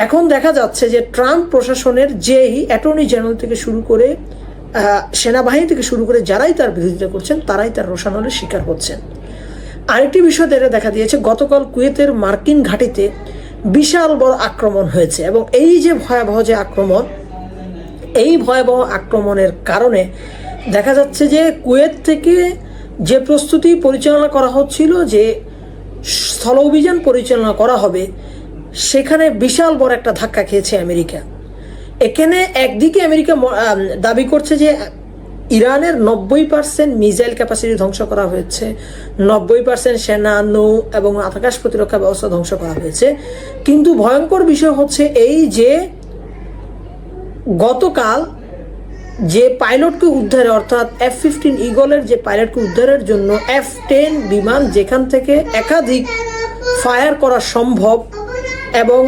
এখন দেখা যাচ্ছে যে ট্রাম্প প্রশাসনের যেই অ্যাটর্নি জেনারেল থেকে শুরু করে সেনাবাহিনী থেকে শুরু করে যারাই তার বিরোধিতা করছেন তারাই তার রোষানলের শিকার হচ্ছেন। আরেকটি বিষয় যেটা দেখা দিয়েছে, গতকাল কুয়েতের মার্কিন ঘাঁটিতে বিশাল বড় আক্রমণ হয়েছে এবং এই যে ভয়াবহ যে আক্রমণ, এই ভয়াবহ আক্রমণের কারণে দেখা যাচ্ছে যে কুয়েত থেকে যে প্রস্তুতি পরিচালনা করা হচ্ছিল যে স্থল অভিযান পরিচালনা করা হবে, সেখানে বিশাল বড় একটা ধাক্কা খেয়েছে আমেরিকা। এখানে একদিকে আমেরিকা দাবি করছে যে ইরানের 90% মিসাইল ক্যাপাসিটি ধ্বংস করা হয়েছে, 90% সেনা, নৌ এবং আকাশ প্রতিরক্ষা ব্যবস্থা ধ্বংস করা হয়েছে। কিন্তু ভয়ঙ্কর বিষয় হচ্ছে এই যে গতকাল যে পাইলটকে উদ্ধারে, অর্থাৎ F-15 ঈগলের যে পাইলটকে উদ্ধারের জন্য F-10 বিমান যেখান থেকে একাধিক ফায়ার করা সম্ভব এবং